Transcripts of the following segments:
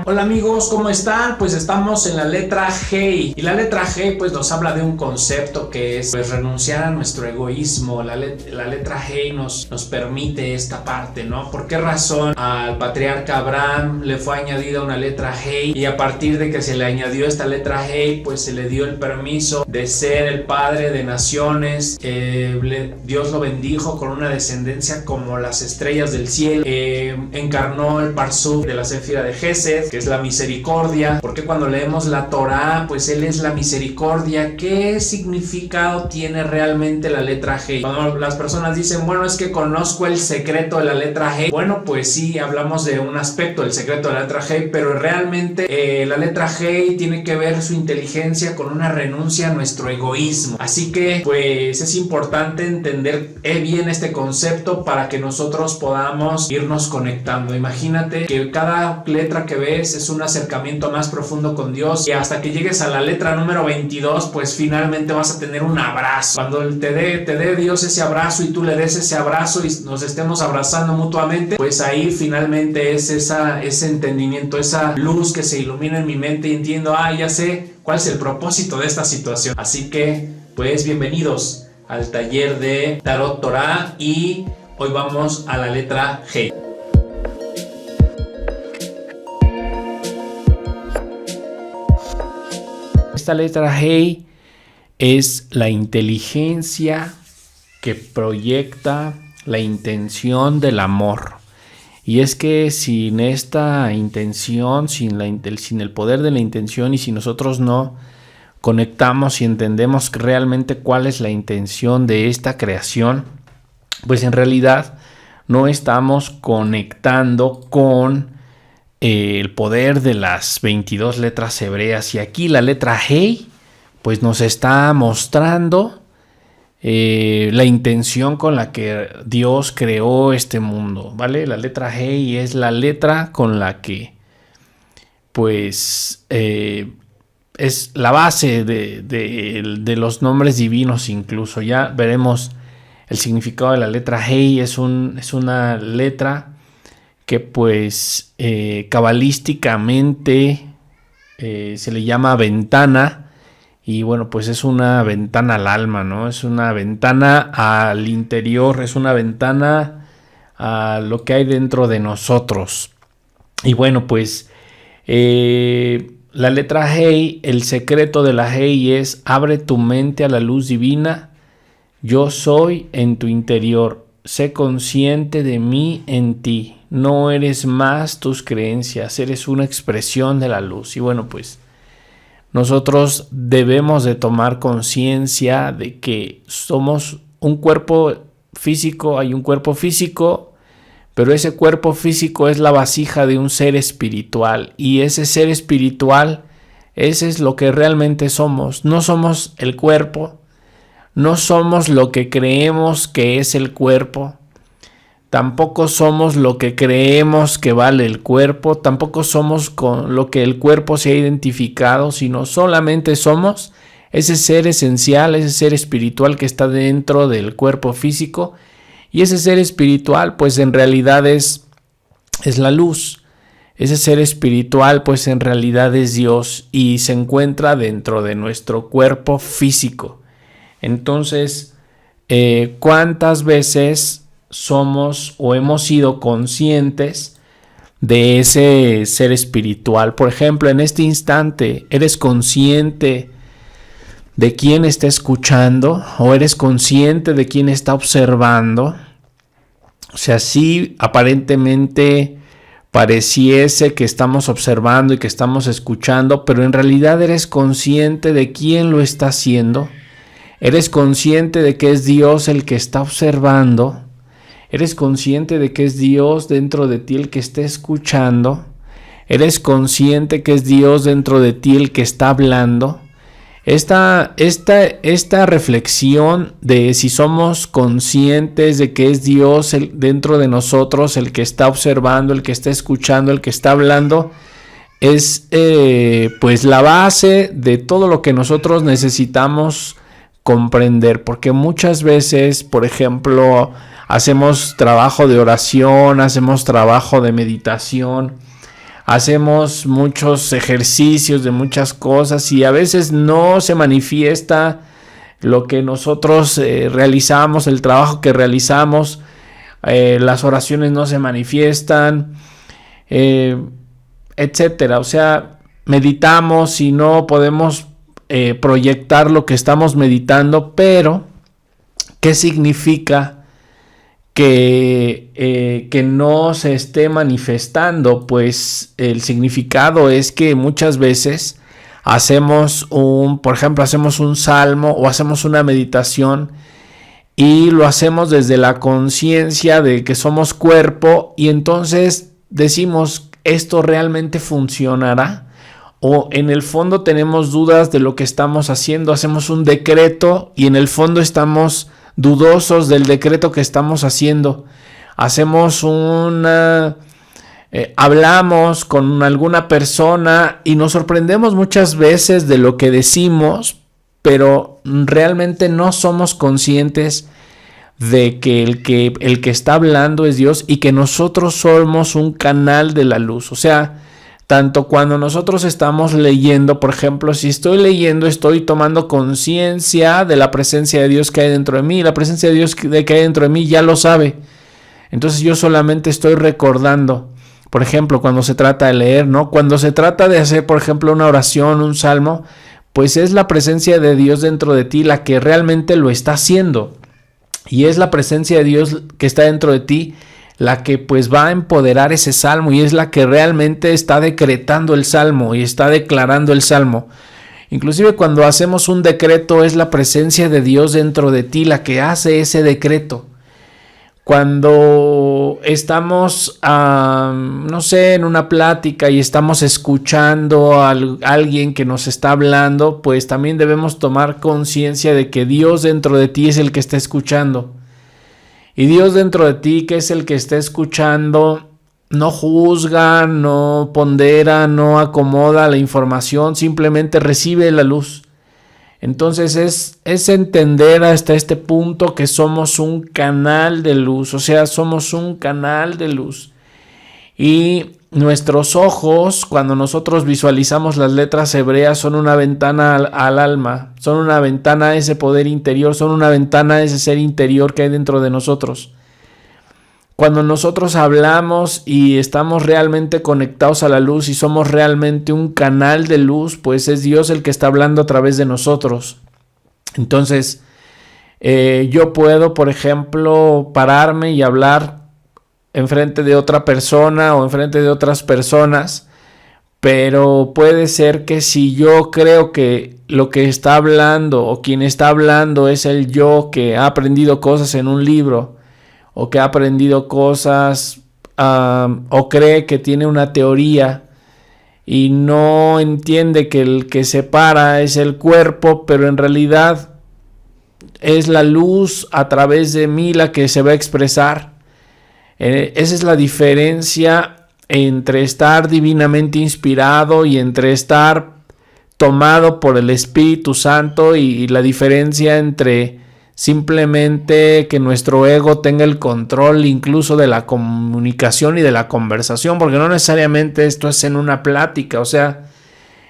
Hola amigos, ¿cómo están? Pues estamos en la letra G y la letra G pues nos habla de un concepto que es pues renunciar a nuestro egoísmo. La letra G nos permite esta parte, ¿no? ¿Por qué razón al patriarca Abraham le fue añadida una letra G y a partir de que se le añadió esta letra G pues se le dio el permiso de ser el padre de naciones? Dios lo bendijo con una descendencia como las estrellas del cielo. Encarnó el Parsuk de la Séfira de Gesed, que es la misericordia. Porque cuando leemos la Torá, pues Él es la misericordia. ¿Qué significado tiene realmente la letra G? Cuando las personas dicen, bueno, es que conozco el secreto de la letra G. Bueno, pues sí, hablamos de un aspecto del secreto de la letra G, pero realmente la letra G tiene que ver su inteligencia con una renuncia a nuestro egoísmo. Así que, pues es importante entender bien este concepto para que nosotros podamos irnos conectando. Imagínate que cada letra que ves es un acercamiento más profundo con Dios y hasta que llegues a la letra número 22 pues finalmente vas a tener un abrazo. Cuando te dé Dios ese abrazo y tú le des ese abrazo y nos estemos abrazando mutuamente, pues ahí finalmente es ese entendimiento, esa luz que se ilumina en mi mente y entiendo, ya sé cuál es el propósito de esta situación. Así que pues bienvenidos al taller de Tarot Torah y hoy vamos a la letra G. Esta letra G es la inteligencia que proyecta la intención del amor. Y es que sin esta intención, sin el poder de la intención y si nosotros no conectamos y entendemos realmente cuál es la intención de esta creación, pues en realidad no estamos conectando con el poder de las 22 letras hebreas. Y aquí la letra G pues nos está mostrando la intención con la que Dios creó este mundo, ¿vale? La letra G es la letra con la que pues es la base de los nombres divinos. Incluso ya veremos el significado de la letra G. Es una letra que pues cabalísticamente se le llama ventana y bueno, pues es una ventana al alma, ¿no? Es una ventana al interior, es una ventana a lo que hay dentro de nosotros. Y bueno, pues la letra G, el secreto de la G es: abre tu mente a la luz divina, yo soy en tu interior, sé consciente de mí en ti. No eres más tus creencias, eres una expresión de la luz. Y bueno, pues nosotros debemos de tomar conciencia de que somos un cuerpo físico, hay un cuerpo físico, pero ese cuerpo físico es la vasija de un ser espiritual. Y ese ser espiritual, ese es lo que realmente somos. No somos el cuerpo, no somos lo que creemos que es el cuerpo. Tampoco somos lo que creemos que vale el cuerpo, tampoco somos con lo que el cuerpo se ha identificado, sino solamente somos ese ser esencial, ese ser espiritual que está dentro del cuerpo físico. Y ese ser espiritual pues en realidad es la luz. Ese ser espiritual pues en realidad es Dios y se encuentra dentro de nuestro cuerpo físico. Entonces, ¿cuántas veces somos o hemos sido conscientes de ese ser espiritual? Por ejemplo, en este instante, ¿eres consciente de quién está escuchando o eres consciente de quién está observando? O sea, sí, aparentemente pareciese que estamos observando y que estamos escuchando, pero en realidad eres consciente de quién lo está haciendo. Eres consciente de que es Dios el que está observando. Eres consciente de que es Dios dentro de ti el que está escuchando. Eres consciente que es Dios dentro de ti el que está hablando. Esta reflexión de si somos conscientes de que es Dios dentro de nosotros el que está observando, el que está escuchando, el que está hablando, es pues la base de todo lo que nosotros necesitamos comprender. Porque muchas veces, por ejemplo, hacemos trabajo de oración, hacemos trabajo de meditación, hacemos muchos ejercicios de muchas cosas y a veces no se manifiesta lo que nosotros realizamos, el trabajo que realizamos, las oraciones no se manifiestan, etcétera. O sea, meditamos y no podemos proyectar lo que estamos meditando, pero ¿qué significa que no se esté manifestando? Pues el significado es que muchas veces por ejemplo, hacemos un salmo o hacemos una meditación y lo hacemos desde la conciencia de que somos cuerpo y entonces decimos, ¿esto realmente funcionará? O en el fondo tenemos dudas de lo que estamos haciendo, hacemos un decreto y en el fondo estamos dudosos del decreto que estamos haciendo. Hablamos con alguna persona y nos sorprendemos muchas veces de lo que decimos, pero realmente no somos conscientes de que el que está hablando es Dios y que nosotros somos un canal de la luz. O sea, tanto cuando nosotros estamos leyendo, por ejemplo, si estoy leyendo, estoy tomando conciencia de la presencia de Dios que hay dentro de mí. La presencia de Dios que hay dentro de mí ya lo sabe. Entonces yo solamente estoy recordando. Por ejemplo, cuando se trata de leer, ¿no? Cuando se trata de hacer, por ejemplo, una oración, un salmo, pues es la presencia de Dios dentro de ti la que realmente lo está haciendo. Y es la presencia de Dios que está dentro de ti la que pues va a empoderar ese salmo y es la que realmente está decretando el salmo y está declarando el salmo. Inclusive cuando hacemos un decreto es la presencia de Dios dentro de ti la que hace ese decreto. Cuando estamos, no sé, en una plática y estamos escuchando a alguien que nos está hablando, pues también debemos tomar conciencia de que Dios dentro de ti es el que está escuchando. Y Dios dentro de ti, que es el que está escuchando, no juzga, no pondera, no acomoda la información, simplemente recibe la luz. Entonces es entender hasta este punto que somos un canal de luz, o sea, somos un canal de luz. Y nuestros ojos, cuando nosotros visualizamos las letras hebreas, son una ventana al alma, son una ventana a ese poder interior, son una ventana a ese ser interior que hay dentro de nosotros. Cuando nosotros hablamos y estamos realmente conectados a la luz y somos realmente un canal de luz, pues es Dios el que está hablando a través de nosotros. Entonces, yo puedo, por ejemplo, pararme y hablar enfrente de otra persona o enfrente de otras personas, pero puede ser que si yo creo que lo que está hablando o quien está hablando es el yo que ha aprendido cosas en un libro o que ha aprendido cosas o cree que tiene una teoría y no entiende que el que separa es el cuerpo, pero en realidad es la luz a través de mí la que se va a expresar. Esa es la diferencia entre estar divinamente inspirado y entre estar tomado por el Espíritu Santo y la diferencia entre simplemente que nuestro ego tenga el control incluso de la comunicación y de la conversación, porque no necesariamente esto es en una plática, o sea,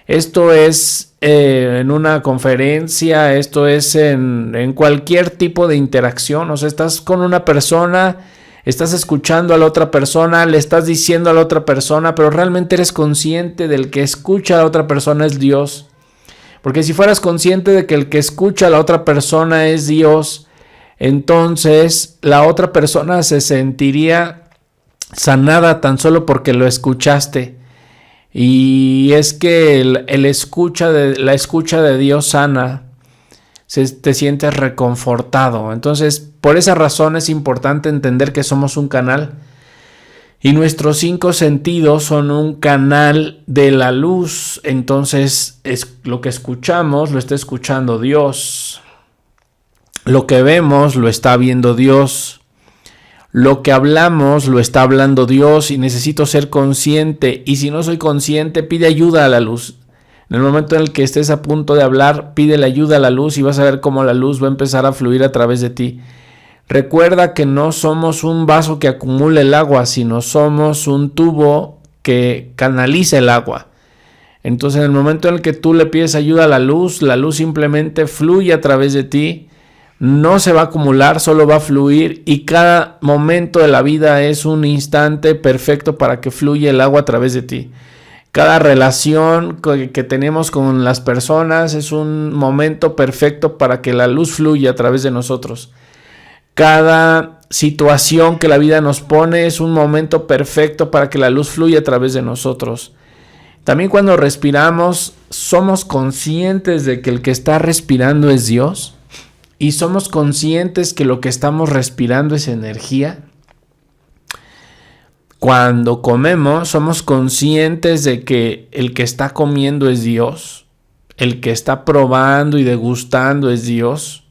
esto es en una conferencia, esto es en cualquier tipo de interacción, o sea, estás con una persona, estás escuchando a la otra persona, le estás diciendo a la otra persona, pero realmente eres consciente del que escucha a la otra persona es Dios. Porque si fueras consciente de que el que escucha a la otra persona es Dios, entonces la otra persona se sentiría sanada tan solo porque lo escuchaste. Y es que la escucha de Dios sana, te sientes reconfortado. Entonces, por esa razón es importante entender que somos un canal. Y nuestros 5 sentidos son un canal de la luz. Entonces, lo que escuchamos lo está escuchando Dios. Lo que vemos lo está viendo Dios. Lo que hablamos lo está hablando Dios y necesito ser consciente. Y si no soy consciente, pide ayuda a la luz. En el momento en el que estés a punto de hablar, pídele ayuda a la luz y vas a ver cómo la luz va a empezar a fluir a través de ti. Recuerda que no somos un vaso que acumula el agua, sino somos un tubo que canaliza el agua. Entonces, en el momento en el que tú le pides ayuda a la luz simplemente fluye a través de ti, no se va a acumular, solo va a fluir, y cada momento de la vida es un instante perfecto para que fluya el agua a través de ti. Cada relación que tenemos con las personas es un momento perfecto para que la luz fluya a través de nosotros. Cada situación que la vida nos pone es un momento perfecto para que la luz fluya a través de nosotros. También cuando respiramos, somos conscientes de que el que está respirando es Dios, y somos conscientes que lo que estamos respirando es energía. Cuando comemos, somos conscientes de que el que está comiendo es Dios, el que está probando y degustando es Dios.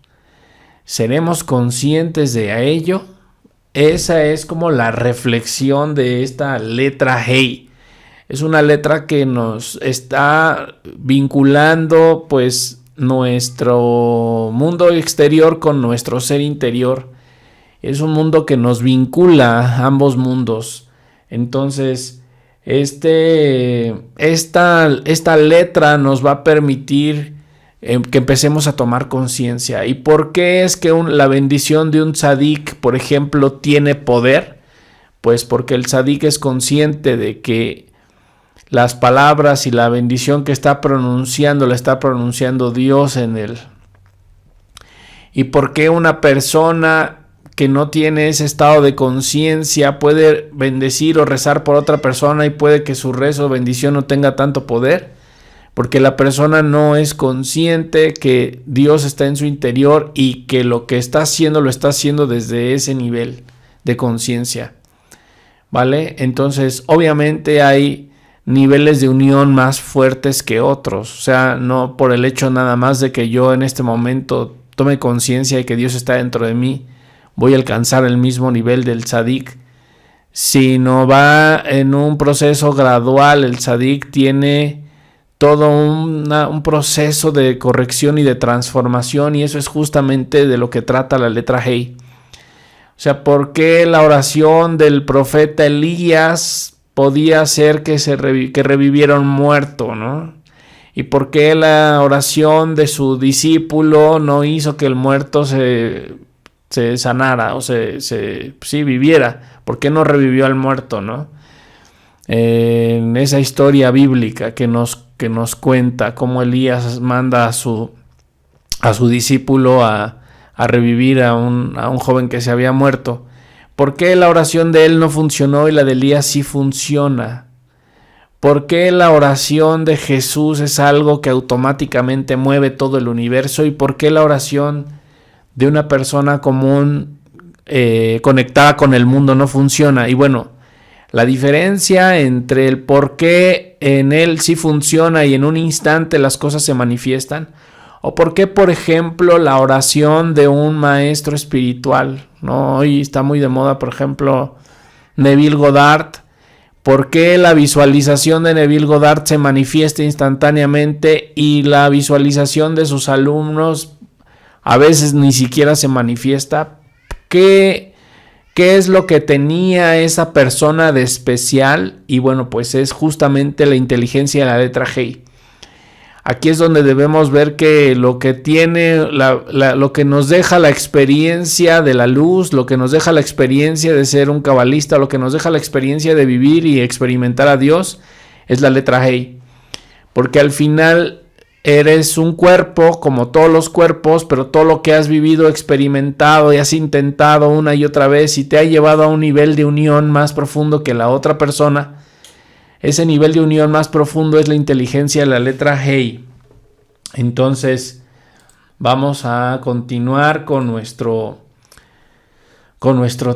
¿Seremos conscientes de ello? Esa es como la reflexión de esta letra Hey. Es una letra que nos está vinculando pues nuestro mundo exterior con nuestro ser interior. Es un mundo que nos vincula a ambos mundos. Entonces, esta letra nos va a permitir que empecemos a tomar conciencia. ¿Y por qué es que la bendición de un tzadik, por ejemplo, tiene poder? Pues porque el tzadik es consciente de que las palabras y la bendición que está pronunciando, la está pronunciando Dios en él. ¿Y por qué una persona que no tiene ese estado de conciencia puede bendecir o rezar por otra persona y puede que su rezo o bendición no tenga tanto poder? Porque la persona no es consciente que Dios está en su interior y que lo que está haciendo lo está haciendo desde ese nivel de conciencia, ¿vale? Entonces, obviamente hay niveles de unión más fuertes que otros. O sea, no por el hecho nada más de que yo en este momento tome conciencia de que Dios está dentro de mí, voy a alcanzar el mismo nivel del tzadik, sino va en un proceso gradual. El tzadik tiene todo un proceso de corrección y de transformación, y eso es justamente de lo que trata la letra Hey. O sea, ¿por qué la oración del profeta Elías podía hacer que reviviera un muerto, ¿no? ¿Y por qué la oración de su discípulo no hizo que el muerto se sanara o viviera? ¿Por qué no revivió al muerto, no? En esa historia bíblica que nos cuenta cómo Elías manda a su discípulo a revivir a un joven que se había muerto. ¿Por qué la oración de él no funcionó y la de Elías sí funciona? ¿Por qué la oración de Jesús es algo que automáticamente mueve todo el universo? ¿Y por qué la oración de una persona común conectada con el mundo no funciona? Y bueno, la diferencia entre el por qué en él sí funciona y en un instante las cosas se manifiestan, o por qué, por ejemplo, la oración de un maestro espiritual, ¿no? Hoy está muy de moda, por ejemplo, Neville Goddard. ¿Por qué la visualización de Neville Goddard se manifiesta instantáneamente y la visualización de sus alumnos a veces ni siquiera se manifiesta? ¿Qué es lo que tenía esa persona de especial? Y bueno, pues es justamente la inteligencia de la letra Hey. Aquí es donde debemos ver que lo que tiene, lo que nos deja la experiencia de la luz, lo que nos deja la experiencia de ser un cabalista, lo que nos deja la experiencia de vivir y experimentar a Dios, es la letra Hey. Porque al final eres un cuerpo como todos los cuerpos, pero todo lo que has vivido, experimentado y has intentado una y otra vez y te ha llevado a un nivel de unión más profundo que la otra persona. Ese nivel de unión más profundo es la inteligencia de la letra Hey. Entonces, vamos a continuar con nuestro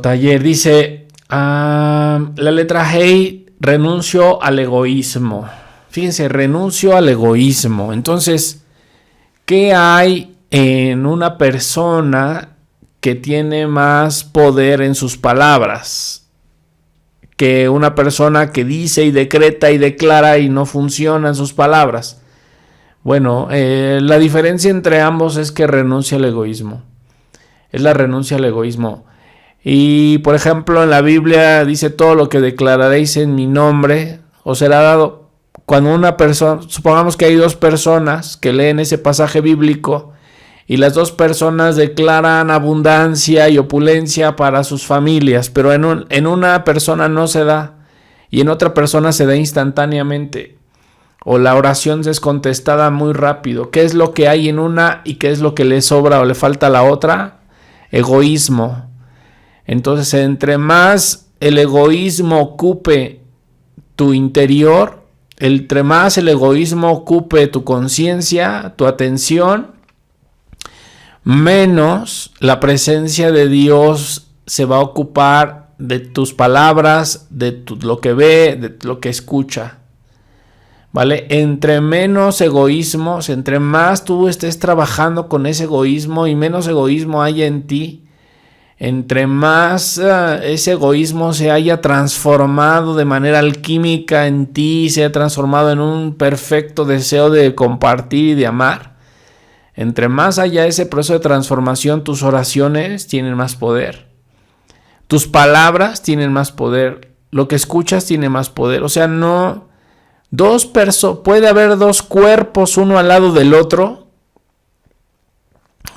taller. Dice, la letra Hey, renuncio al egoísmo. Fíjense, renuncio al egoísmo. Entonces, ¿qué hay en una persona que tiene más poder en sus palabras que una persona que dice y decreta y declara y no funcionan sus palabras? Bueno, la diferencia entre ambos es que renuncia al egoísmo. Es la renuncia al egoísmo. Y por ejemplo en la Biblia dice: todo lo que declararéis en mi nombre, o será dado. Cuando una persona, supongamos que hay dos personas que leen ese pasaje bíblico y las dos personas declaran abundancia y opulencia para sus familias, pero en una persona no se da y en otra persona se da instantáneamente, o la oración es contestada muy rápido. ¿Qué es lo que hay en una y qué es lo que le sobra o le falta a la otra? Egoísmo. Entonces, entre más el egoísmo ocupe tu interior, entre más el egoísmo ocupe tu conciencia, tu atención, menos la presencia de Dios se va a ocupar de tus palabras, de lo que ve, de lo que escucha. ¿Vale? Entre menos egoísmos, entre más tú estés trabajando con ese egoísmo y menos egoísmo haya en ti, entre más ese egoísmo se haya transformado de manera alquímica en ti, se haya transformado en un perfecto deseo de compartir y de amar, entre más haya ese proceso de transformación, tus oraciones tienen más poder, tus palabras tienen más poder, lo que escuchas tiene más poder. O sea, no puede haber dos cuerpos uno al lado del otro.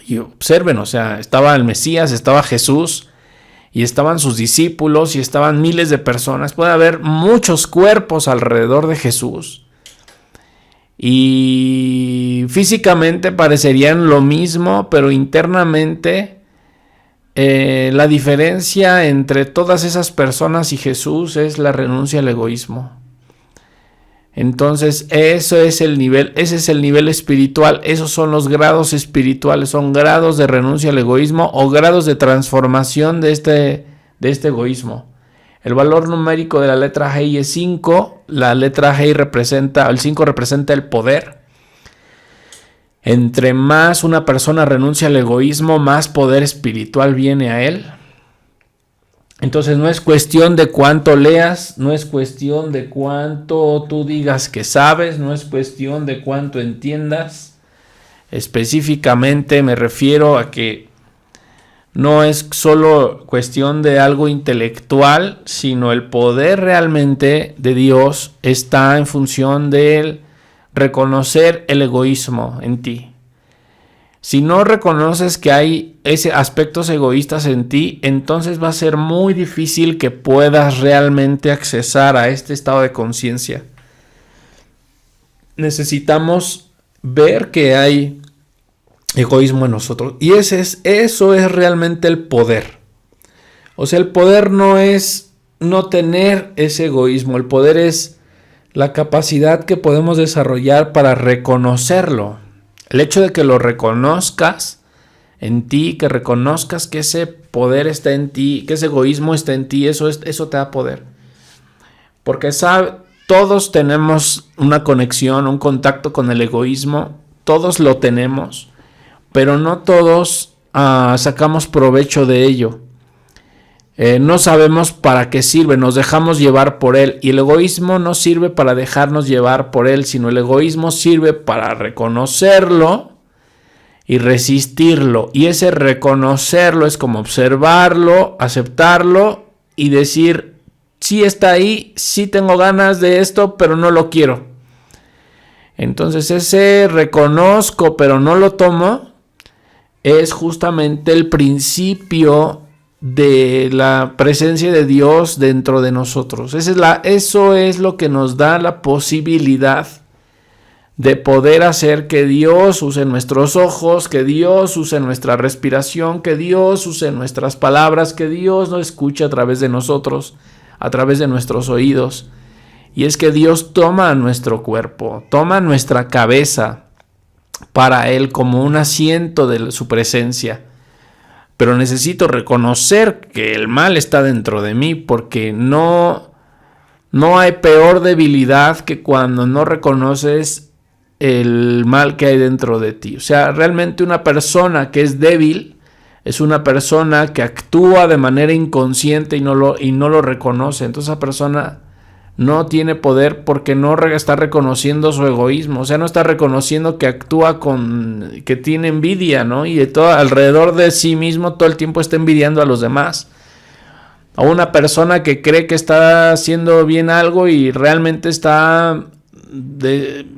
Y observen, o sea, estaba el Mesías, estaba Jesús y estaban sus discípulos y estaban miles de personas. Puede haber muchos cuerpos alrededor de Jesús y físicamente parecerían lo mismo, pero internamente la diferencia entre todas esas personas y Jesús es la renuncia al egoísmo. Entonces, ese es el nivel espiritual, esos son los grados espirituales, son grados de renuncia al egoísmo o grados de transformación de este egoísmo. El valor numérico de la letra Hei es 5, la letra Hei el 5 representa el poder. Entre más una persona renuncia al egoísmo, más poder espiritual viene a él. Entonces no es cuestión de cuánto leas, no es cuestión de cuánto tú digas que sabes, no es cuestión de cuánto entiendas. Específicamente me refiero a que no es solo cuestión de algo intelectual, sino el poder realmente de Dios está en función de reconocer el egoísmo en ti. Si no reconoces que hay aspectos egoístas en ti, entonces va a ser muy difícil que puedas realmente accesar a este estado de conciencia. Necesitamos ver que hay egoísmo en nosotros. Y eso es realmente el poder. O sea, el poder no es no tener ese egoísmo. El poder es la capacidad que podemos desarrollar para reconocerlo. El hecho de que lo reconozcas en ti, que reconozcas que ese poder está en ti, que ese egoísmo está en ti, eso te da poder. Porque todos tenemos una conexión, un contacto con el egoísmo, todos lo tenemos, pero no todos sacamos provecho de ello. No sabemos para qué sirve, nos dejamos llevar por él. Y el egoísmo no sirve para dejarnos llevar por él, sino el egoísmo sirve para reconocerlo y resistirlo. Y ese reconocerlo es como observarlo, aceptarlo y decir, sí está ahí, sí tengo ganas de esto, pero no lo quiero. Entonces ese reconozco, pero no lo tomo, es justamente el principio de la presencia de Dios dentro de nosotros. Eso es lo que nos da la posibilidad de poder hacer que Dios use nuestros ojos, que Dios use nuestra respiración, que Dios use nuestras palabras, que Dios nos escuche a través de nosotros, a través de nuestros oídos. Y es que Dios toma nuestro cuerpo, toma nuestra cabeza para Él como un asiento de su presencia. Pero necesito reconocer que el mal está dentro de mí, porque no hay peor debilidad que cuando no reconoces el mal que hay dentro de ti. O sea, realmente una persona que es débil es una persona que actúa de manera inconsciente y no lo reconoce. Entonces esa persona no tiene poder porque no está reconociendo su egoísmo. O sea, no está reconociendo que actúa que tiene envidia, ¿no? Y de todo alrededor de sí mismo todo el tiempo está envidiando a los demás. a una persona que cree que está haciendo bien algo y realmente está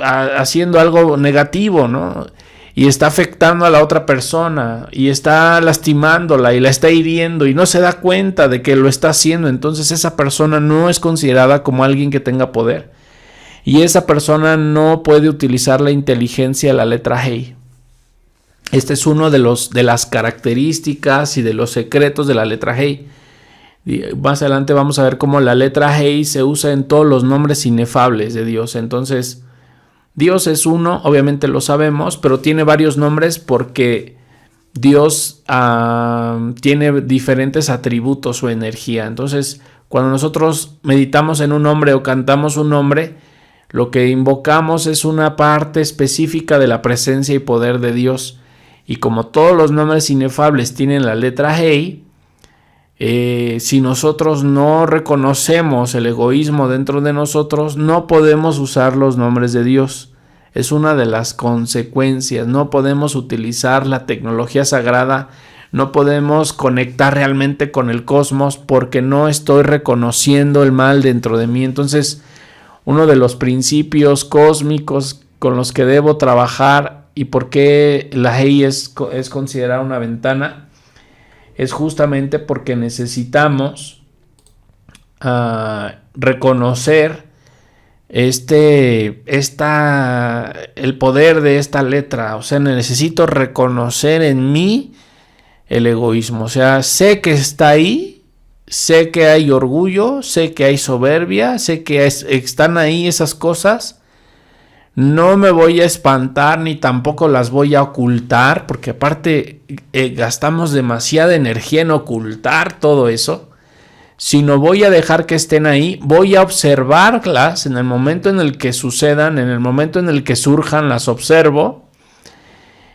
haciendo algo negativo, ¿no? Y está afectando a la otra persona y está lastimándola y la está hiriendo y no se da cuenta de que lo está haciendo. Entonces esa persona no es considerada como alguien que tenga poder. Y esa persona no puede utilizar la inteligencia, la letra Hei. Este es uno de las características y de los secretos de la letra Hei. Más adelante vamos a ver cómo la letra Hei se usa en todos los nombres inefables de Dios. Entonces, Dios es uno, obviamente lo sabemos, pero tiene varios nombres porque Dios tiene diferentes atributos o energía. Entonces, cuando nosotros meditamos en un nombre o cantamos un nombre, lo que invocamos es una parte específica de la presencia y poder de Dios. Y como todos los nombres inefables tienen la letra Hei, si nosotros no reconocemos el egoísmo dentro de nosotros, no podemos usar los nombres de Dios. Es una de las consecuencias. No podemos utilizar la tecnología sagrada, no podemos conectar realmente con el cosmos porque no estoy reconociendo el mal dentro de mí. Entonces, uno de los principios cósmicos con los que debo trabajar y por qué la Hei es considerada una ventana es justamente porque necesitamos reconocer el poder de esta letra. O sea, necesito reconocer en mí el egoísmo. O sea, sé que está ahí, sé que hay orgullo, sé que hay soberbia, sé que están ahí esas cosas. No me voy a espantar ni tampoco las voy a ocultar, porque aparte gastamos demasiada energía en ocultar todo eso. Sino voy a dejar que estén ahí, voy a observarlas en el momento en el que sucedan, en el momento en el que surjan, las observo.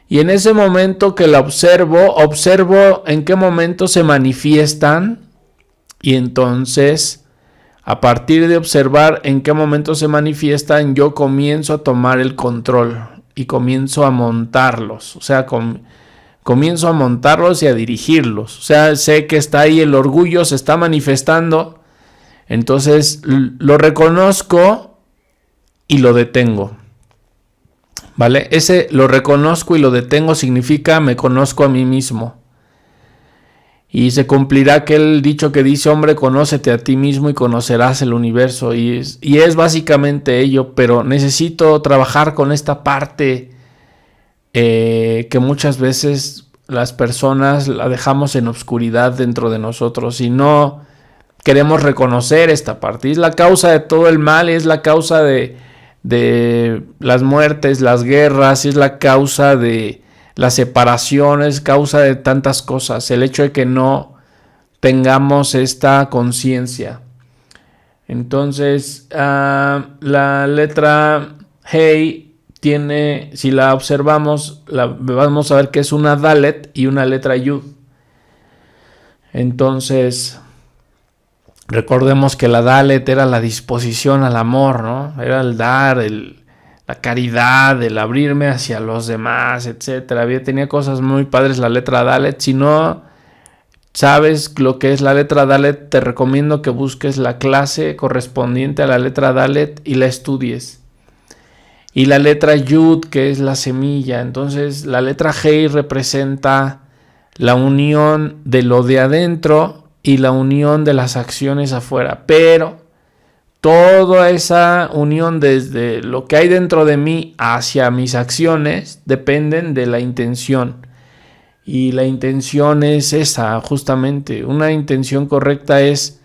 Y en ese momento que la observo en qué momento se manifiestan. Y entonces, a partir de observar en qué momento se manifiestan, yo comienzo a tomar el control y comienzo a montarlos. O sea, comienzo a montarlos y a dirigirlos. O sea, sé que está ahí el orgullo, se está manifestando. Entonces, lo reconozco y lo detengo. ¿Vale? Ese lo reconozco y lo detengo significa me conozco a mí mismo. Y se cumplirá aquel dicho que dice, hombre, conócete a ti mismo y conocerás el universo. Y es básicamente ello, pero necesito trabajar con esta parte que muchas veces las personas la dejamos en obscuridad dentro de nosotros y no queremos reconocer esta parte. Y es la causa de todo el mal, es la causa de las muertes, las guerras, es la causa de la separación, es causa de tantas cosas, el hecho de que no tengamos esta conciencia. Entonces, la letra Hei tiene, si la observamos, vamos a ver que es una Dalet y una letra Yud. Entonces, recordemos que la Dalet era la disposición al amor, ¿no? Era el dar, la caridad, el abrirme hacia los demás, etcétera. Tenía cosas muy padres la letra Dalet. Si no sabes lo que es la letra Dalet, te recomiendo que busques la clase correspondiente a la letra Dalet y la estudies. Y la letra Yud, que es la semilla. Entonces, la letra Hei representa la unión de lo de adentro y la unión de las acciones afuera. Pero toda esa unión desde lo que hay dentro de mí hacia mis acciones dependen de la intención. Y la intención es esa, justamente. Una intención correcta es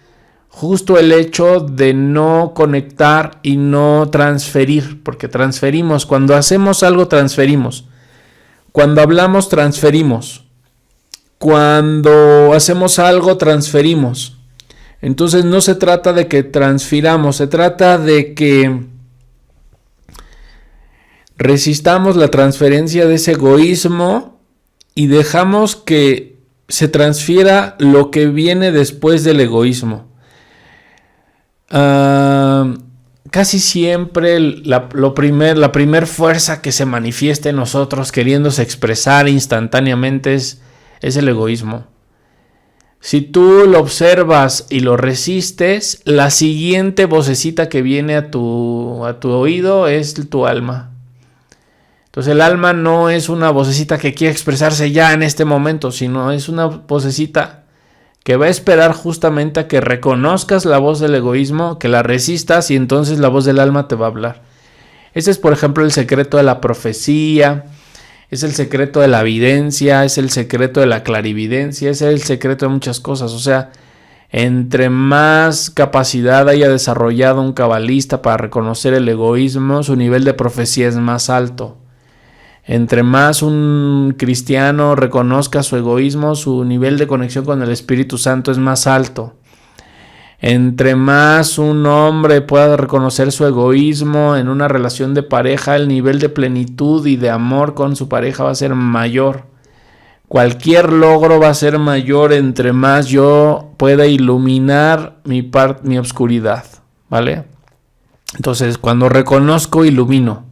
justo el hecho de no conectar y no transferir, porque transferimos. Cuando hacemos algo, transferimos. Cuando hablamos, transferimos. Cuando hacemos algo, transferimos. Entonces no se trata de que transfiramos, se trata de que resistamos la transferencia de ese egoísmo y dejamos que se transfiera lo que viene después del egoísmo. Casi siempre la primer fuerza que se manifiesta en nosotros queriéndose expresar instantáneamente es el egoísmo. Si tú lo observas y lo resistes, la siguiente vocecita que viene a tu oído es tu alma. Entonces el alma no es una vocecita que quiere expresarse ya en este momento, sino es una vocecita que va a esperar justamente a que reconozcas la voz del egoísmo, que la resistas y entonces la voz del alma te va a hablar. Ese es, por ejemplo, el secreto de la profecía, es el secreto de la evidencia, es el secreto de la clarividencia, es el secreto de muchas cosas. O sea, entre más capacidad haya desarrollado un cabalista para reconocer el egoísmo, su nivel de profecía es más alto. Entre más un cristiano reconozca su egoísmo, su nivel de conexión con el Espíritu Santo es más alto. Entre más un hombre pueda reconocer su egoísmo en una relación de pareja, el nivel de plenitud y de amor con su pareja va a ser mayor. Cualquier logro va a ser mayor entre más yo pueda iluminar mi obscuridad, ¿vale? Entonces, cuando reconozco, ilumino.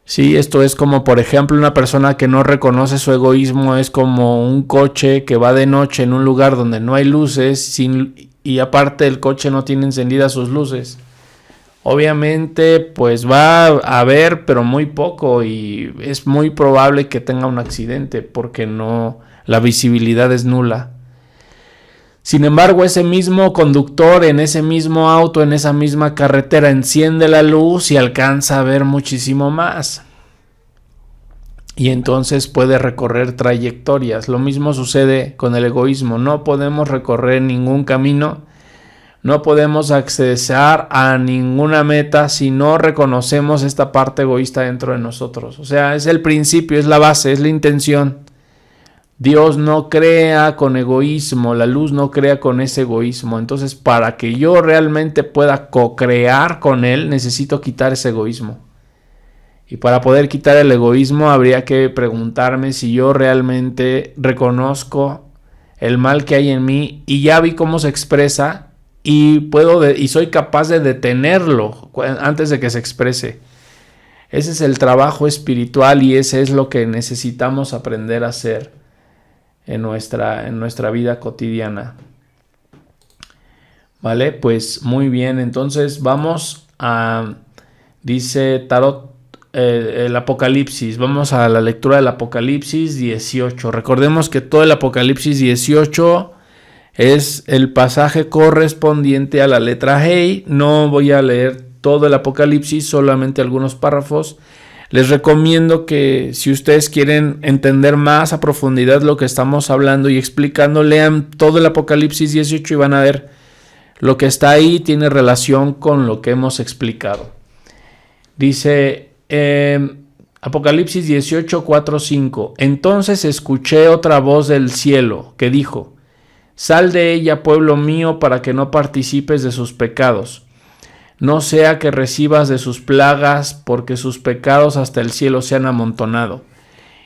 Sí, esto es como, por ejemplo, una persona que no reconoce su egoísmo es como un coche que va de noche en un lugar donde no hay luces y aparte el coche no tiene encendidas sus luces. Obviamente, pues va a ver, pero muy poco y es muy probable que tenga un accidente porque la visibilidad es nula. Sin embargo, ese mismo conductor en ese mismo auto, en esa misma carretera, enciende la luz y alcanza a ver muchísimo más. Y entonces puede recorrer trayectorias. Lo mismo sucede con el egoísmo. No podemos recorrer ningún camino, no podemos accesar a ninguna meta si no reconocemos esta parte egoísta dentro de nosotros. O sea, es el principio, es la base, es la intención. Dios no crea con egoísmo, la luz no crea con ese egoísmo. Entonces, para que yo realmente pueda co-crear con Él, necesito quitar ese egoísmo. Y para poder quitar el egoísmo, habría que preguntarme si yo realmente reconozco el mal que hay en mí y ya vi cómo se expresa y soy capaz de detenerlo antes de que se exprese. Ese es el trabajo espiritual y ese es lo que necesitamos aprender a hacer en nuestra vida cotidiana. Vale, pues muy bien, entonces vamos a, dice Tarot, el Apocalipsis, vamos a la lectura del Apocalipsis 18. Recordemos que todo el Apocalipsis 18 es el pasaje correspondiente a la letra Hei. No voy a leer todo el Apocalipsis, solamente algunos párrafos. Les recomiendo que si ustedes quieren entender más a profundidad lo que estamos hablando y explicando, lean todo el Apocalipsis 18 y van a ver lo que está ahí tiene relación con lo que hemos explicado. Dice Apocalipsis 18, 4, 5. Entonces escuché otra voz del cielo que dijo: Sal de ella, pueblo mío, para que no participes de sus pecados. No sea que recibas de sus plagas, porque sus pecados hasta el cielo se han amontonado.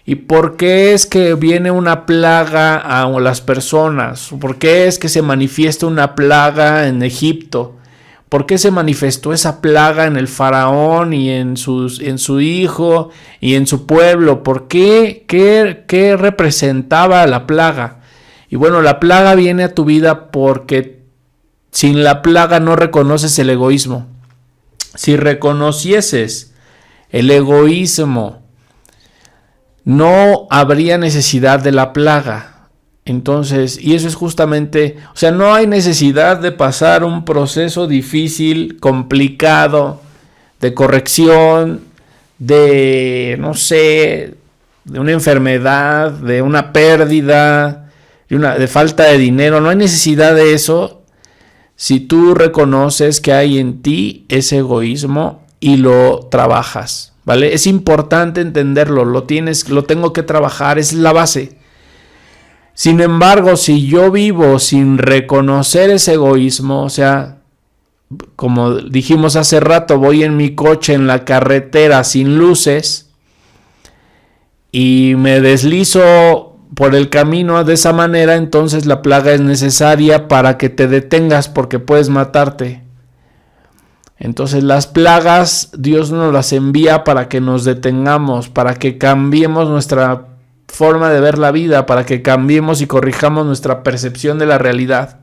¿Y por qué es que viene una plaga a las personas? ¿Por qué es que se manifiesta una plaga en Egipto? ¿Por qué se manifestó esa plaga en el faraón y en su hijo y en su pueblo? ¿Por qué? ¿Qué representaba la plaga? Y bueno, la plaga viene a tu vida porque sin la plaga no reconoces el egoísmo. Si reconocieses el egoísmo, no habría necesidad de la plaga. Entonces, y eso es justamente, o sea, no hay necesidad de pasar un proceso difícil, complicado, de corrección, de, no sé, de una enfermedad, de una pérdida, de falta de dinero. No hay necesidad de eso si tú reconoces que hay en ti ese egoísmo y lo trabajas, ¿vale? Es importante entenderlo, lo tengo que trabajar, es la base. Sin embargo, si yo vivo sin reconocer ese egoísmo, o sea, como dijimos hace rato, voy en mi coche en la carretera sin luces y me deslizo por el camino de esa manera, entonces la plaga es necesaria para que te detengas porque puedes matarte. Entonces las plagas Dios nos las envía para que nos detengamos, para que cambiemos nuestra forma de ver la vida, para que cambiemos y corrijamos nuestra percepción de la realidad.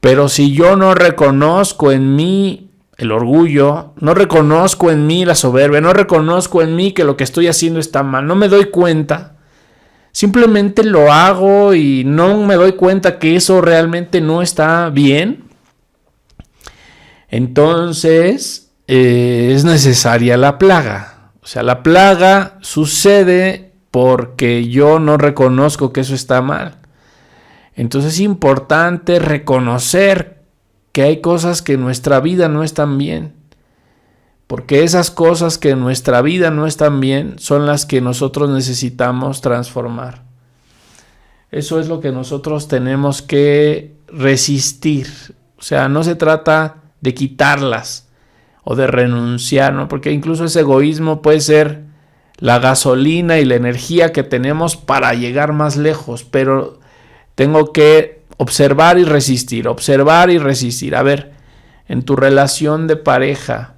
Pero si yo no reconozco en mí el orgullo, no reconozco en mí la soberbia, no reconozco en mí que lo que estoy haciendo está mal, no me doy cuenta, simplemente lo hago y no me doy cuenta que eso realmente no está bien, entonces es necesaria la plaga. O sea, la plaga sucede porque yo no reconozco que eso está mal. Entonces es importante reconocer que hay cosas que en nuestra vida no están bien. Porque esas cosas que en nuestra vida no están bien son las que nosotros necesitamos transformar. Eso es lo que nosotros tenemos que resistir. O sea, no se trata de quitarlas o de renunciar, ¿no? Porque incluso ese egoísmo puede ser la gasolina y la energía que tenemos para llegar más lejos, pero tengo que observar y resistir, observar y resistir. A ver, en tu relación de pareja,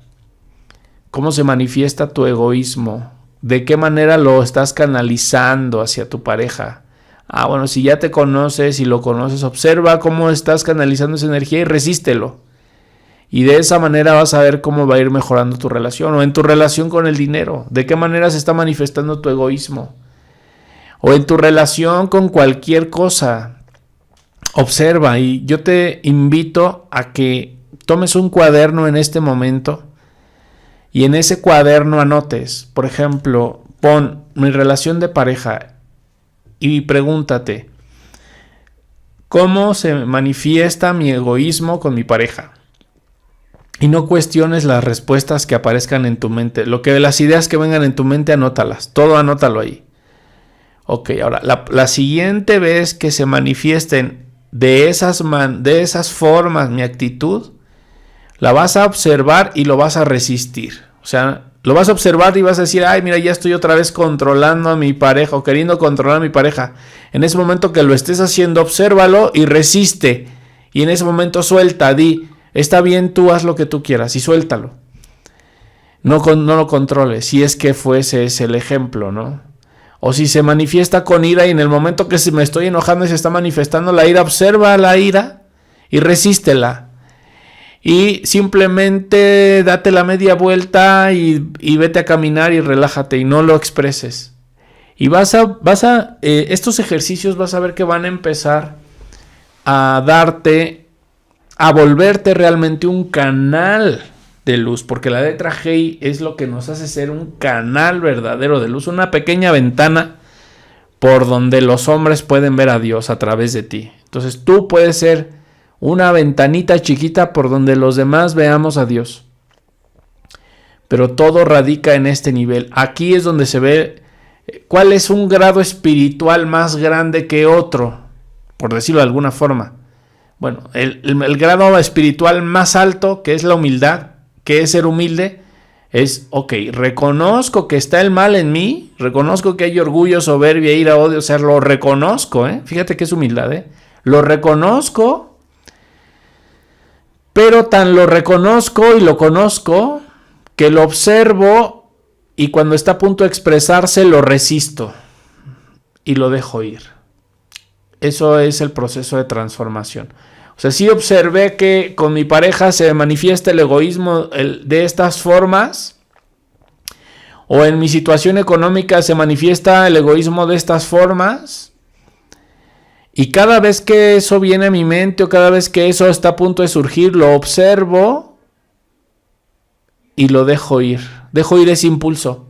¿cómo se manifiesta tu egoísmo? ¿De qué manera lo estás canalizando hacia tu pareja? Bueno, si ya te conoces y lo conoces, observa cómo estás canalizando esa energía y resístelo. Y de esa manera vas a ver cómo va a ir mejorando tu relación. O en tu relación con el dinero, ¿de qué manera se está manifestando tu egoísmo? O en tu relación con cualquier cosa. Observa, y yo te invito a que tomes un cuaderno en este momento y en ese cuaderno anotes, por ejemplo, pon mi relación de pareja y pregúntate, ¿cómo se manifiesta mi egoísmo con mi pareja? Y no cuestiones las respuestas que aparezcan en tu mente. Las ideas que vengan en tu mente, anótalas. Todo anótalo ahí. Ok, ahora, la siguiente vez que se manifiesten de esas formas mi actitud, la vas a observar y lo vas a resistir. O sea, lo vas a observar y vas a decir, ay, mira, ya estoy otra vez controlando a mi pareja o queriendo controlar a mi pareja. En ese momento que lo estés haciendo, obsérvalo y resiste. Y en ese momento suelta, di, está bien, tú haz lo que tú quieras y suéltalo. No lo controles, si es que fuese ese el ejemplo, ¿no? O si se manifiesta con ira y en el momento que me estoy enojando y se está manifestando la ira, observa la ira y resístela. Y simplemente date la media vuelta y vete a caminar y relájate y no lo expreses. Y estos ejercicios vas a ver que van a empezar a volverte realmente un canal de luz, porque la letra G es lo que nos hace ser un canal verdadero de luz, una pequeña ventana por donde los hombres pueden ver a Dios a través de ti. Entonces tú puedes ser una ventanita chiquita por donde los demás veamos a Dios. Pero todo radica en este nivel. Aquí es donde se ve cuál es un grado espiritual más grande que otro, por decirlo de alguna forma. Bueno, el grado espiritual más alto, que es la humildad, que es ser humilde, es, ok, reconozco que está el mal en mí, reconozco que hay orgullo, soberbia, ira, odio, o sea, lo reconozco, fíjate que es humildad, lo reconozco, pero tan lo reconozco y lo conozco, que lo observo y cuando está a punto de expresarse lo resisto y lo dejo ir. Eso es el proceso de transformación. O sea, sí observé que con mi pareja se manifiesta el egoísmo de estas formas, o en mi situación económica se manifiesta el egoísmo de estas formas, y cada vez que eso viene a mi mente o cada vez que eso está a punto de surgir, lo observo y lo dejo ir ese impulso.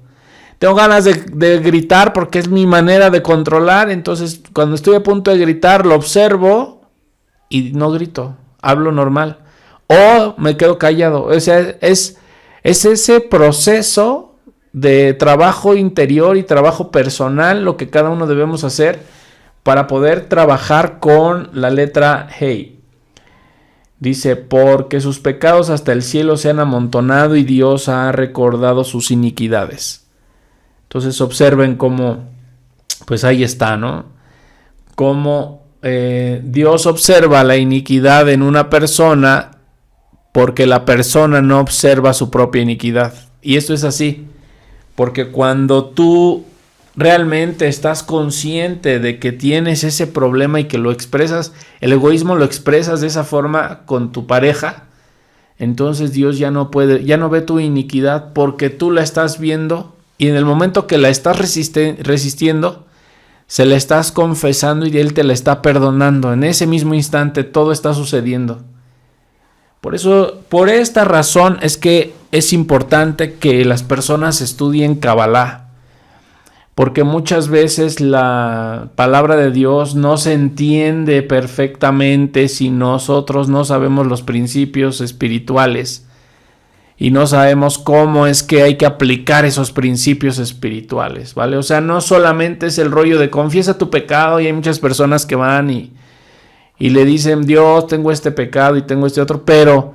Tengo ganas de gritar porque es mi manera de controlar, entonces cuando estoy a punto de gritar lo observo y no grito, hablo normal o me quedo callado. O sea, es ese proceso de trabajo interior y trabajo personal lo que cada uno debemos hacer para poder trabajar con la letra Hey. Dice, porque sus pecados hasta el cielo se han amontonado y Dios ha recordado sus iniquidades. Entonces observen cómo, pues ahí está, ¿no? Cómo Dios observa la iniquidad en una persona porque la persona no observa su propia iniquidad. Y esto es así, porque cuando tú realmente estás consciente de que tienes ese problema y que lo expresas, el egoísmo lo expresas de esa forma con tu pareja, entonces Dios ya no ve tu iniquidad porque tú la estás viendo, y en el momento que la estás resistiendo, se la estás confesando y Él te la está perdonando. En ese mismo instante todo está sucediendo. Por esta razón es que es importante que las personas estudien Kabbalah, porque muchas veces la palabra de Dios no se entiende perfectamente si nosotros no sabemos los principios espirituales y no sabemos cómo es que hay que aplicar esos principios espirituales, ¿vale? O sea, no solamente es el rollo de confiesa tu pecado, y hay muchas personas que van y le dicen, Dios, tengo este pecado y tengo este otro, pero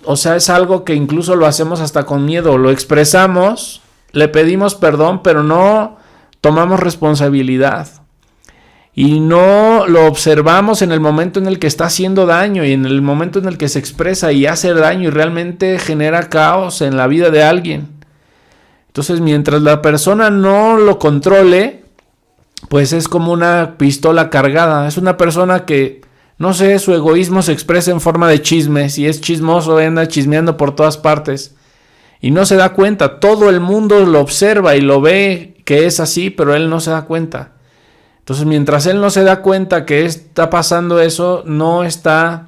o sea, es algo que incluso lo hacemos hasta con miedo, lo expresamos, le pedimos perdón, pero no tomamos responsabilidad. Y no lo observamos en el momento en el que está haciendo daño y en el momento en el que se expresa y hace daño y realmente genera caos en la vida de alguien. Entonces, mientras la persona no lo controle, pues es como una pistola cargada. Es una persona que, no sé, su egoísmo se expresa en forma de chismes y es chismoso, anda chismeando por todas partes. Y no se da cuenta. Todo el mundo lo observa y lo ve que es así, pero él no se da cuenta. Entonces, mientras él no se da cuenta que está pasando eso, no está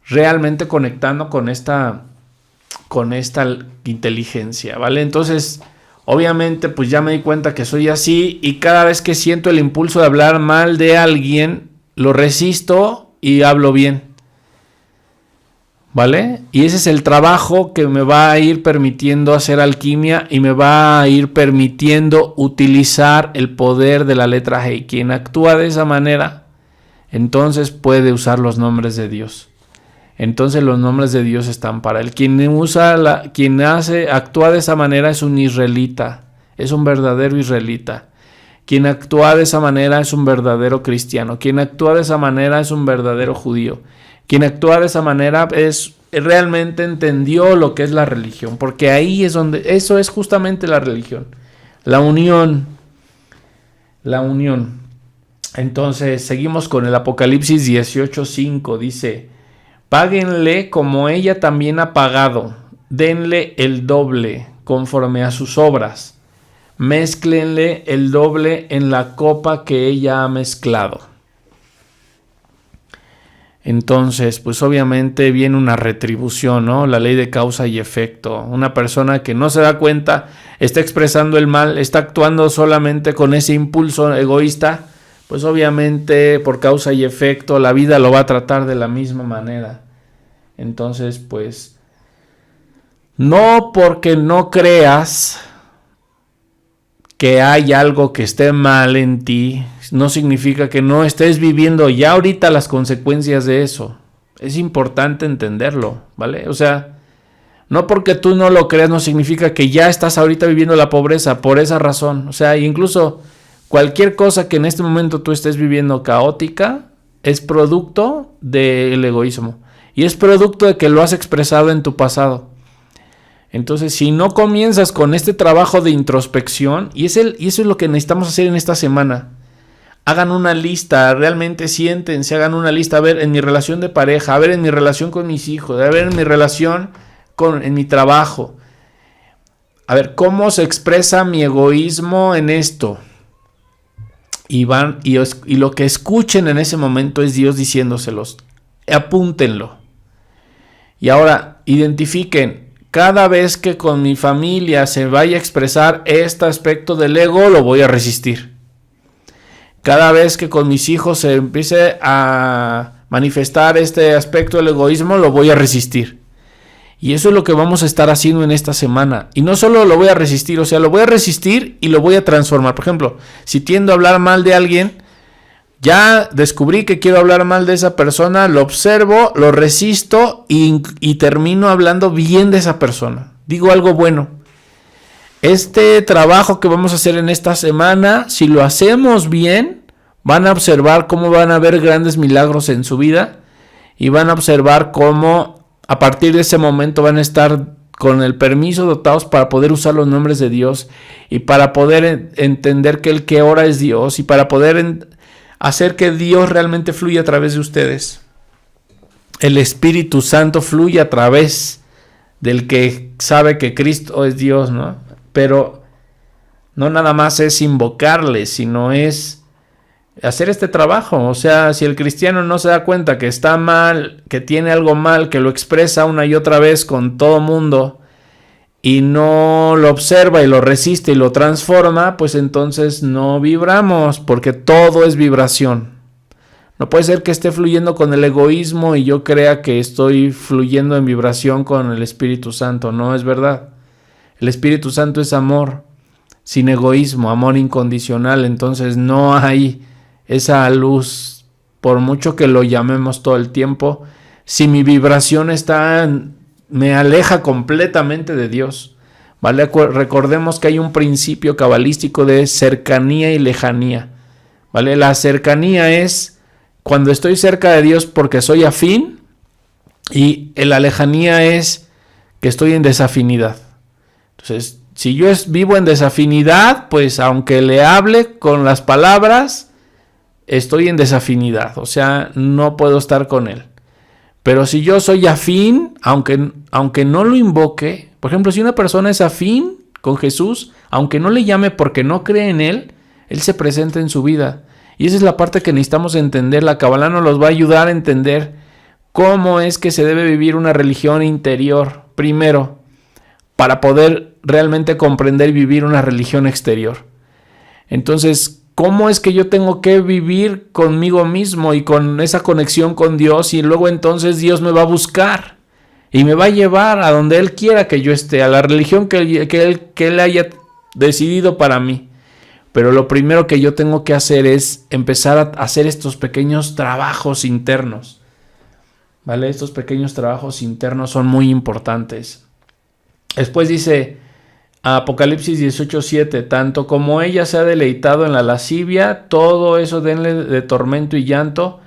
realmente conectando con esta inteligencia, ¿vale? Entonces, obviamente, pues ya me di cuenta que soy así y cada vez que siento el impulso de hablar mal de alguien, lo resisto y hablo bien, ¿vale? Y ese es el trabajo que me va a ir permitiendo hacer alquimia y me va a ir permitiendo utilizar el poder de la letra G. Quien actúa de esa manera, entonces puede usar los nombres de Dios. Entonces los nombres de Dios están para él. Quien actúa de esa manera es un israelita, es un verdadero israelita. Quien actúa de esa manera es un verdadero cristiano. Quien actúa de esa manera es un verdadero judío. Quien actúa de esa manera realmente entendió lo que es la religión, porque ahí es donde, eso es justamente la religión, la unión. Entonces seguimos con el Apocalipsis 18:5, dice, páguenle como ella también ha pagado, denle el doble conforme a sus obras, mézclenle el doble en la copa que ella ha mezclado. Entonces, pues obviamente viene una retribución, ¿no? La ley de causa y efecto. Una persona que no se da cuenta, está expresando el mal, está actuando solamente con ese impulso egoísta, pues obviamente por causa y efecto la vida lo va a tratar de la misma manera. Entonces, pues, no porque no creas que hay algo que esté mal en ti, no significa que no estés viviendo ya ahorita las consecuencias de eso. Es importante entenderlo, ¿vale? O sea, no porque tú no lo creas no significa que ya estás ahorita viviendo la pobreza por esa razón. O sea, incluso cualquier cosa que en este momento tú estés viviendo caótica es producto del egoísmo y es producto de que lo has expresado en tu pasado. Entonces, si no comienzas con este trabajo de introspección, y eso es lo que necesitamos hacer en esta semana, hagan una lista, realmente siéntense, hagan una lista, a ver, en mi relación de pareja, a ver, en mi relación con mis hijos, a ver, en mi relación en mi trabajo, a ver, cómo se expresa mi egoísmo en esto. Y lo que escuchen en ese momento es Dios diciéndoselos, apúntenlo. Y ahora, identifiquen, cada vez que con mi familia se vaya a expresar este aspecto del ego, lo voy a resistir. Cada vez que con mis hijos se empiece a manifestar este aspecto del egoísmo, lo voy a resistir. Y eso es lo que vamos a estar haciendo en esta semana. Y no solo lo voy a resistir, o sea, lo voy a resistir y lo voy a transformar. Por ejemplo, si tiendo a hablar mal de alguien, ya descubrí que quiero hablar mal de esa persona, lo observo, lo resisto y termino hablando bien de esa persona. Digo algo bueno. Este trabajo que vamos a hacer en esta semana, si lo hacemos bien, van a observar cómo van a haber grandes milagros en su vida y van a observar cómo a partir de ese momento van a estar con el permiso dotados para poder usar los nombres de Dios y para poder entender que el que ora es Dios y para poder hacer que Dios realmente fluya a través de ustedes. El Espíritu Santo fluye a través del que sabe que Cristo es Dios, ¿no? Pero no nada más es invocarle, sino es hacer este trabajo. O sea, si el cristiano no se da cuenta que está mal, que tiene algo mal, que lo expresa una y otra vez con todo mundo y no lo observa y lo resiste y lo transforma, pues entonces no vibramos, porque todo es vibración. No puede ser que esté fluyendo con el egoísmo y yo crea que estoy fluyendo en vibración con el Espíritu Santo. No es verdad. El Espíritu Santo es amor, sin egoísmo, amor incondicional. Entonces no hay esa luz, por mucho que lo llamemos todo el tiempo. Si mi vibración me aleja completamente de Dios, ¿vale? Recordemos que hay un principio cabalístico de cercanía y lejanía, ¿vale? La cercanía es cuando estoy cerca de Dios porque soy afín, y la lejanía es que estoy en desafinidad. Entonces, si yo vivo en desafinidad, pues aunque le hable con las palabras, estoy en desafinidad, o sea, no puedo estar con él. Pero si yo soy afín, aunque no lo invoque, por ejemplo, si una persona es afín con Jesús, aunque no le llame porque no cree en él se presenta en su vida. Y esa es la parte que necesitamos entender. La Kabbalah nos los va a ayudar a entender cómo es que se debe vivir una religión interior primero, para poder realmente comprender y vivir una religión exterior. Entonces, ¿cómo es que yo tengo que vivir conmigo mismo y con esa conexión con Dios? Y luego entonces Dios me va a buscar y me va a llevar a donde Él quiera que yo esté, a la religión que Él haya decidido para mí. Pero lo primero que yo tengo que hacer es empezar a hacer estos pequeños trabajos internos, ¿vale? Estos pequeños trabajos internos son muy importantes. Después dice Apocalipsis 18:7, tanto como ella se ha deleitado en la lascivia, todo eso denle de tormento y llanto,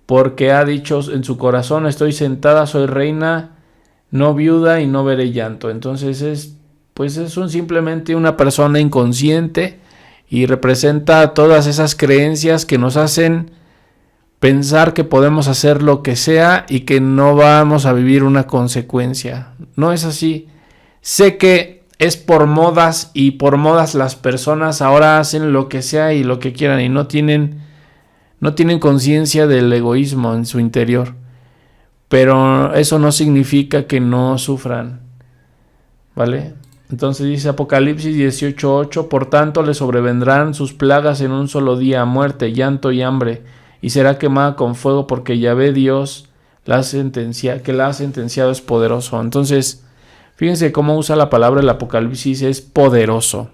porque ha dicho en su corazón, estoy sentada, soy reina, no viuda y no veré llanto. Entonces es simplemente una persona inconsciente y representa todas esas creencias que nos hacen pensar que podemos hacer lo que sea y que no vamos a vivir una consecuencia. No es así. Sé que es por modas, y por modas las personas ahora hacen lo que sea y lo que quieran y no tienen conciencia del egoísmo en su interior. Pero eso no significa que no sufran, ¿vale? Entonces dice Apocalipsis 18:8, por tanto le sobrevendrán sus plagas en un solo día, muerte, llanto y hambre, y será quemada con fuego, porque Yahvé Dios que la ha sentenciado es poderoso. Entonces, fíjense cómo usa la palabra el Apocalipsis, es poderoso.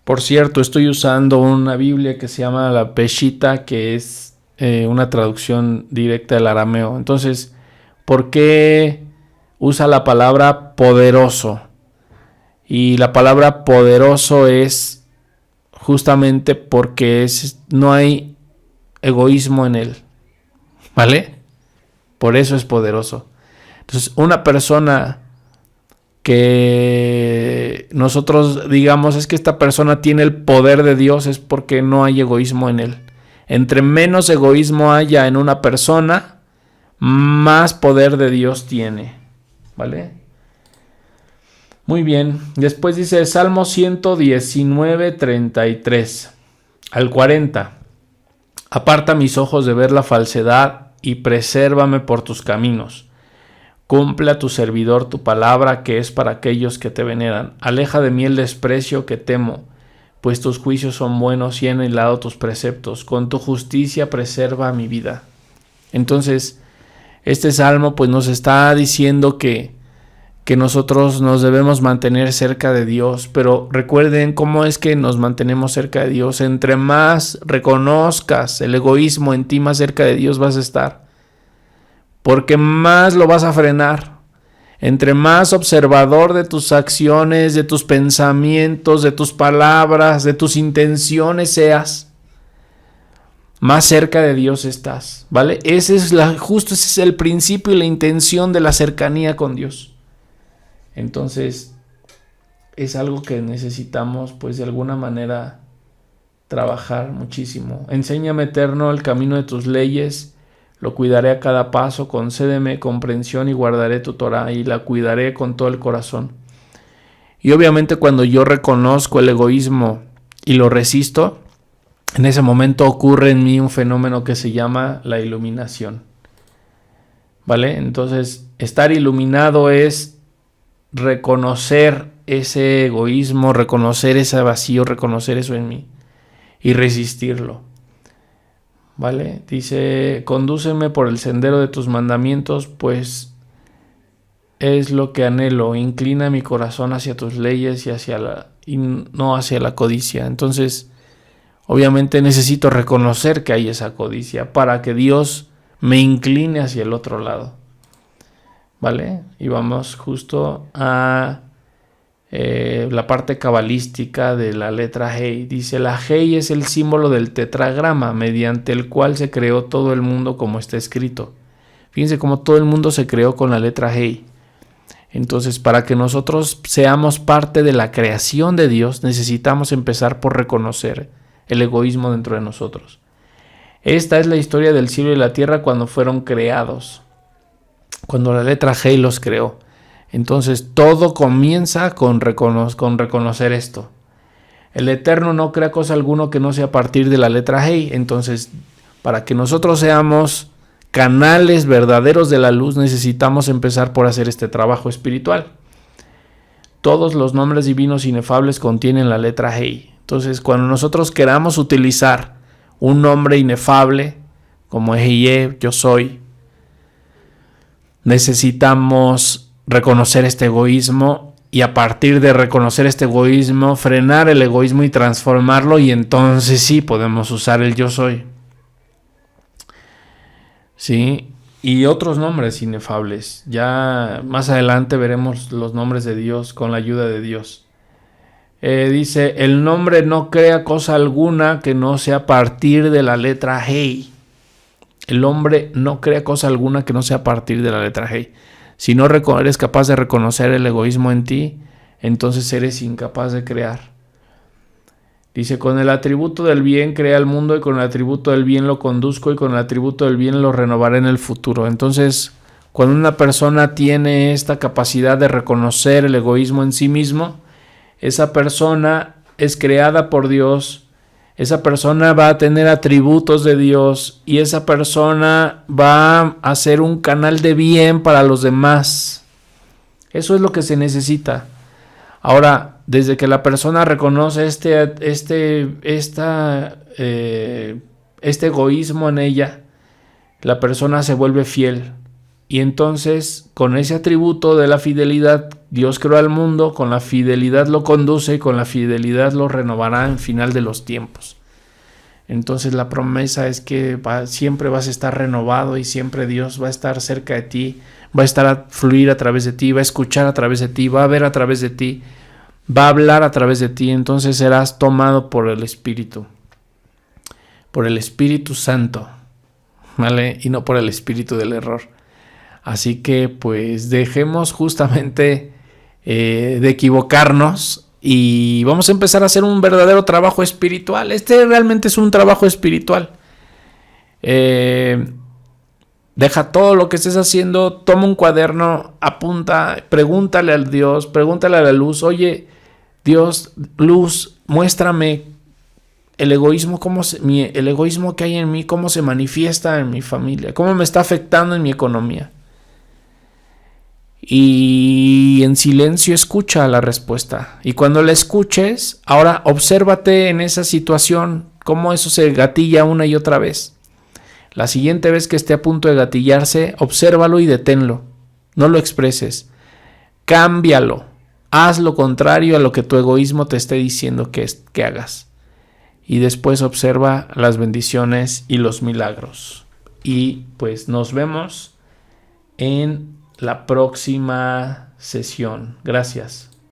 Por cierto, estoy usando una Biblia que se llama la Peshitta, que es una traducción directa del arameo. Entonces, ¿por qué usa la palabra poderoso? Y la palabra poderoso es justamente porque no hay egoísmo en él, ¿vale? Por eso es poderoso. Entonces, una persona que nosotros digamos es que esta persona tiene el poder de Dios, es porque no hay egoísmo en él. Entre menos egoísmo haya en una persona, más poder de Dios tiene, ¿vale? Muy bien. Después dice Salmo 119, 33 al 40. Aparta mis ojos de ver la falsedad y presérvame por tus caminos. Cumple a tu servidor tu palabra, que es para aquellos que te veneran. Aleja de mí el desprecio que temo, pues tus juicios son buenos y he anhelado tus preceptos. Con tu justicia preserva mi vida. Entonces, este salmo pues nos está diciendo que nosotros nos debemos mantener cerca de Dios, pero recuerden cómo es que nos mantenemos cerca de Dios. Entre más reconozcas el egoísmo en ti, más cerca de Dios vas a estar, porque más lo vas a frenar. Entre más observador de tus acciones, de tus pensamientos, de tus palabras, de tus intenciones seas, más cerca de Dios estás, ¿vale? Ese es el principio y la intención de la cercanía con Dios. Entonces, es algo que necesitamos, pues, de alguna manera trabajar muchísimo. Enséñame, Eterno, el camino de tus leyes, lo cuidaré a cada paso, concédeme comprensión y guardaré tu Torá y la cuidaré con todo el corazón. Y obviamente cuando yo reconozco el egoísmo y lo resisto, en ese momento ocurre en mí un fenómeno que se llama la iluminación, ¿vale? Entonces, estar iluminado es reconocer ese egoísmo, reconocer ese vacío, reconocer eso en mí y resistirlo, ¿vale? Dice, condúceme por el sendero de tus mandamientos, pues es lo que anhelo. Inclina mi corazón hacia tus leyes y no hacia la codicia. Entonces, obviamente necesito reconocer que hay esa codicia para que Dios me incline hacia el otro lado, ¿vale? Y vamos justo a la parte cabalística de la letra Hei. Dice, la Hei es el símbolo del tetragrama mediante el cual se creó todo el mundo como está escrito. Fíjense cómo todo el mundo se creó con la letra Hei. Entonces, para que nosotros seamos parte de la creación de Dios, necesitamos empezar por reconocer el egoísmo dentro de nosotros. Esta es la historia del cielo y la tierra cuando fueron creados, cuando la letra Hei los creó. Entonces todo comienza con reconocer esto. El Eterno no crea cosa alguna que no sea a partir de la letra Hei. Entonces, para que nosotros seamos canales verdaderos de la luz, necesitamos empezar por hacer este trabajo espiritual. Todos los nombres divinos inefables contienen la letra Hei. Entonces, cuando nosotros queramos utilizar un nombre inefable, como Ehyeh, yo soy, necesitamos reconocer este egoísmo y a partir de reconocer este egoísmo, frenar el egoísmo y transformarlo, y entonces sí podemos usar el yo soy. Sí, y otros nombres inefables. Ya más adelante veremos los nombres de Dios con la ayuda de Dios. Dice, el nombre no crea cosa alguna que no sea a partir de la letra Hei. El hombre no crea cosa alguna que no sea a partir de la letra Hei. Si no eres capaz de reconocer el egoísmo en ti, entonces eres incapaz de crear. Dice, con el atributo del bien crea el mundo y con el atributo del bien lo conduzco y con el atributo del bien lo renovaré en el futuro. Entonces, cuando una persona tiene esta capacidad de reconocer el egoísmo en sí mismo, esa persona es creada por Dios. Esa persona va a tener atributos de Dios y esa persona va a ser un canal de bien para los demás. Eso es lo que se necesita. Ahora, desde que la persona reconoce este egoísmo en ella, la persona se vuelve fiel. Y entonces, con ese atributo de la fidelidad, Dios creó al mundo, con la fidelidad lo conduce y con la fidelidad lo renovará en final de los tiempos. Entonces la promesa es que siempre vas a estar renovado y siempre Dios va a estar cerca de ti, va a estar a fluir a través de ti, va a escuchar a través de ti, va a ver a través de ti, va a hablar a través de ti. Entonces serás tomado por el Espíritu Santo, ¿vale? Y no por el espíritu del error. Así que pues dejemos justamente de equivocarnos y vamos a empezar a hacer un verdadero trabajo espiritual. Este realmente es un trabajo espiritual. Deja todo lo que estés haciendo, toma un cuaderno, apunta, pregúntale a Dios, pregúntale a la luz, oye, Dios, luz, muéstrame el egoísmo, el egoísmo que hay en mí, cómo se manifiesta en mi familia, cómo me está afectando en mi economía. Y en silencio escucha la respuesta. Y cuando la escuches, ahora obsérvate en esa situación, cómo eso se gatilla una y otra vez. La siguiente vez que esté a punto de gatillarse, obsérvalo y deténlo. No lo expreses. Cámbialo. Haz lo contrario a lo que tu egoísmo te esté diciendo que hagas. Y después observa las bendiciones y los milagros. Y pues nos vemos en la próxima sesión. Gracias.